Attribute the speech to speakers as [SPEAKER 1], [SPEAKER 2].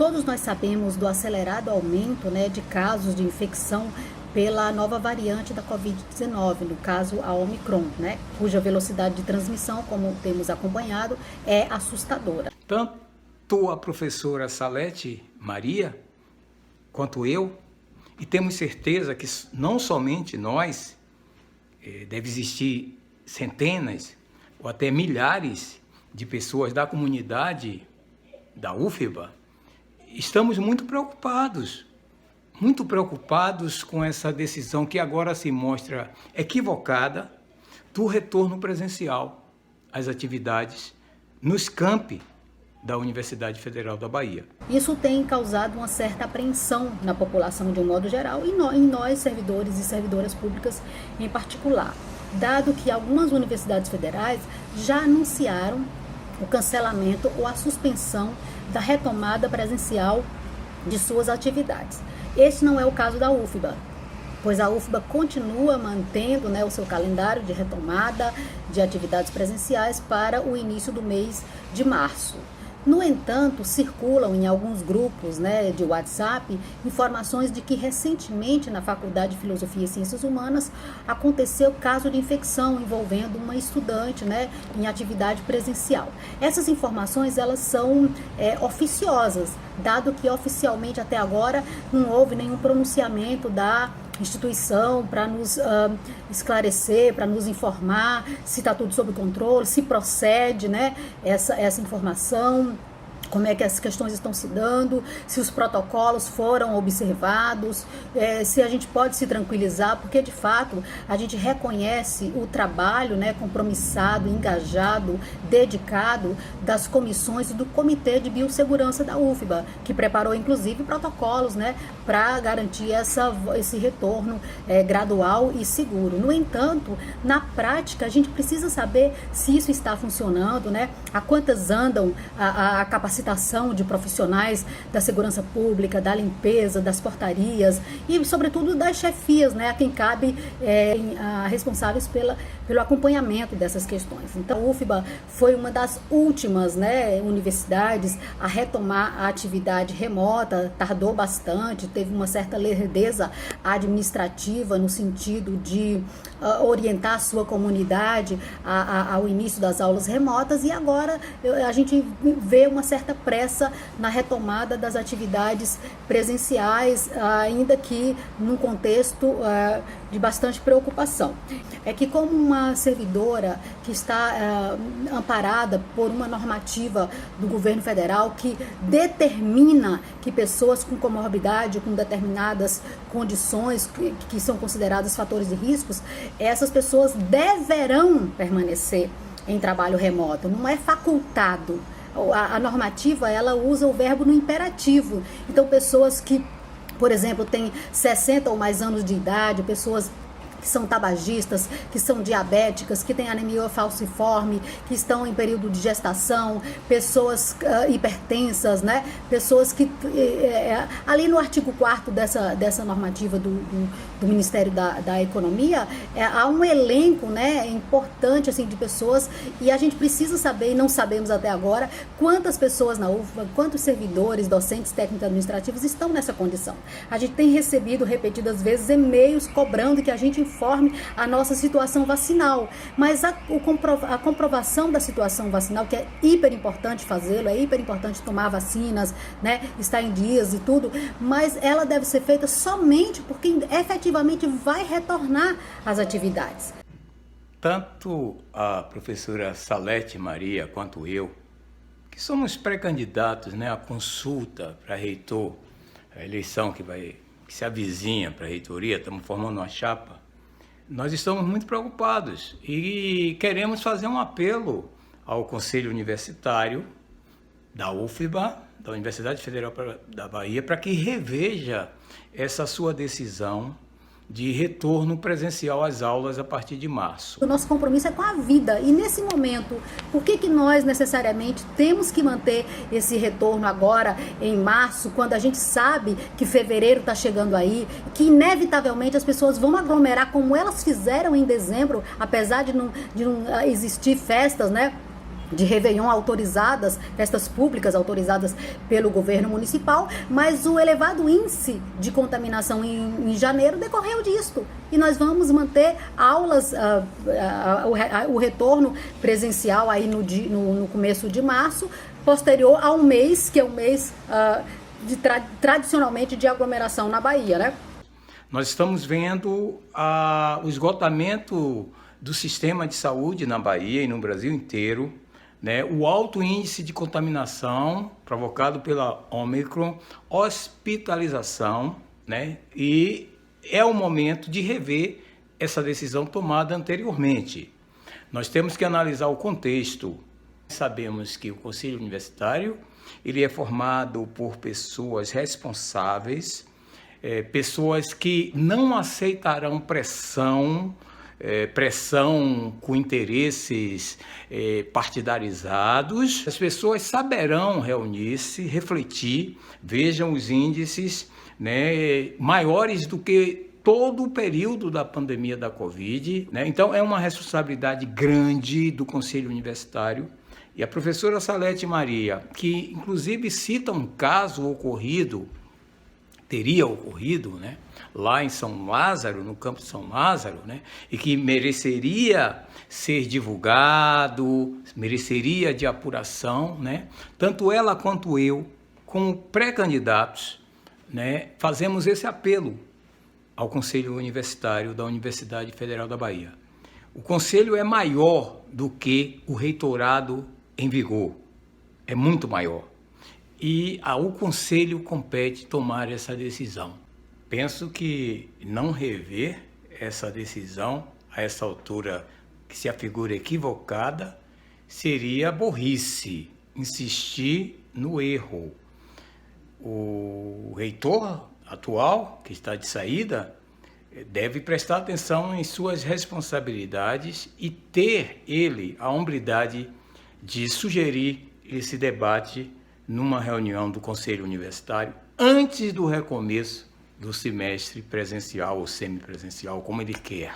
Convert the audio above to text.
[SPEAKER 1] Todos nós sabemos do acelerado aumento, né, de casos de infecção pela nova variante da Covid-19, no caso a Omicron, né, cuja velocidade de transmissão, como temos acompanhado, é assustadora.
[SPEAKER 2] Tanto a professora Salete Maria, quanto eu, e temos certeza que não somente nós, deve existir centenas ou até milhares de pessoas da comunidade da UFBA, estamos muito preocupados com essa decisão que agora se mostra equivocada do retorno presencial às atividades nos campi da Universidade Federal da Bahia.
[SPEAKER 1] Isso tem causado uma certa apreensão na população de um modo geral e em nós, servidores e servidoras públicas em particular, dado que algumas universidades federais já anunciaram o cancelamento ou a suspensão da retomada presencial de suas atividades. Este não é o caso da UFBA, pois a UFBA continua mantendo, né, o seu calendário de retomada de atividades presenciais para o início do mês de março. No entanto, circulam em alguns grupos, né, de WhatsApp informações de que recentemente na Faculdade de Filosofia e Ciências Humanas aconteceu caso de infecção envolvendo uma estudante, né, em atividade presencial. Essas informações elas são oficiosas, dado que oficialmente até agora não houve nenhum pronunciamento da instituição para nos esclarecer, para nos informar se está tudo sob controle, se procede, né, essa informação, como é que as questões estão se dando, se os protocolos foram observados, se a gente pode se tranquilizar, porque de fato a gente reconhece o trabalho, né, compromissado, engajado, dedicado das comissões e do Comitê de Biossegurança da UFBA, que preparou inclusive protocolos, né, para garantir esse retorno gradual e seguro. No entanto, na prática a gente precisa saber se isso está funcionando, né, a quantas andam a capacitação de profissionais da segurança pública, da limpeza, das portarias e, sobretudo, das chefias, né, a quem cabe responsáveis pelo acompanhamento dessas questões. Então, a UFBA foi uma das últimas, né, universidades a retomar a atividade remota, tardou bastante, teve uma certa lerdeza administrativa no sentido de orientar a sua comunidade ao início das aulas remotas, e agora a gente vê uma certa pressa na retomada das atividades presenciais, ainda que num contexto de bastante preocupação. É que, como uma servidora que está amparada por uma normativa do governo federal que determina que pessoas com comorbidade, com determinadas condições que são consideradas fatores de riscos, essas pessoas deverão permanecer em trabalho remoto, não é facultado. A normativa, ela usa o verbo no imperativo. Então, pessoas que, por exemplo, têm 60 ou mais anos de idade, pessoas que são tabagistas, que são diabéticas, que têm anemia falciforme, que estão em período de gestação, pessoas hipertensas, né? Pessoas que, ali no artigo 4º dessa normativa do Ministério da Economia, há um elenco, né, importante assim, de pessoas, e a gente precisa saber, e não sabemos até agora, quantas pessoas na UFBA, quantos servidores, docentes, técnicos administrativos estão nessa condição. A gente tem recebido repetidas vezes e-mails cobrando que a gente informe a nossa situação vacinal, mas a comprovação da situação vacinal, que é hiper importante fazê-lo, é hiper importante tomar vacinas, né, estar em dias e tudo, mas ela deve ser feita somente por quem efetivamente vai retornar às atividades.
[SPEAKER 2] Tanto a professora Salete Maria quanto eu, que somos pré-candidatos, né, à consulta para reitor, a eleição que se avizinha para a reitoria, estamos formando uma chapa, nós estamos muito preocupados e queremos fazer um apelo ao Conselho Universitário da UFBA, da Universidade Federal da Bahia, para que reveja essa sua decisão de retorno presencial às aulas a partir de março.
[SPEAKER 1] O nosso compromisso é com a vida, e nesse momento, por que nós necessariamente temos que manter esse retorno agora em março, quando a gente sabe que fevereiro está chegando aí, que inevitavelmente as pessoas vão aglomerar como elas fizeram em dezembro, apesar de não existir festas, né, de Réveillon autorizadas, festas públicas autorizadas pelo governo municipal, mas o elevado índice de contaminação em janeiro decorreu disto. E nós vamos manter aulas, o retorno presencial aí no começo de março, posterior a um mês, que é um mês tradicionalmente de aglomeração na Bahia, né?
[SPEAKER 2] Nós estamos vendo o esgotamento do sistema de saúde na Bahia e no Brasil inteiro, né, o alto índice de contaminação provocado pela Ômicron, hospitalização, né, e é o momento de rever essa decisão tomada anteriormente. Nós temos que analisar o contexto. Sabemos que o Conselho Universitário ele é formado por pessoas responsáveis, pessoas que não aceitarão pressão com interesses partidarizados. As pessoas saberão reunir-se, refletir, vejam os índices, né, maiores do que todo o período da pandemia da Covid, né? Então é uma responsabilidade grande do Conselho Universitário. E a professora Salete Maria, que inclusive cita um caso teria ocorrido, né, lá em São Lázaro, no campo de São Lázaro, né, e que mereceria ser divulgado, mereceria de apuração, né, tanto ela quanto eu, como pré-candidatos, né, fazemos esse apelo ao Conselho Universitário da Universidade Federal da Bahia. O Conselho é maior do que o reitorado em vigor, é muito maior. E ao Conselho compete tomar essa decisão. Penso que não rever essa decisão a essa altura, que se afigura equivocada, seria burrice, insistir no erro. O reitor atual, que está de saída, deve prestar atenção em suas responsabilidades e ter ele a hombridade de sugerir esse debate numa reunião do Conselho Universitário antes do recomeço do semestre presencial ou semipresencial, como ele quer.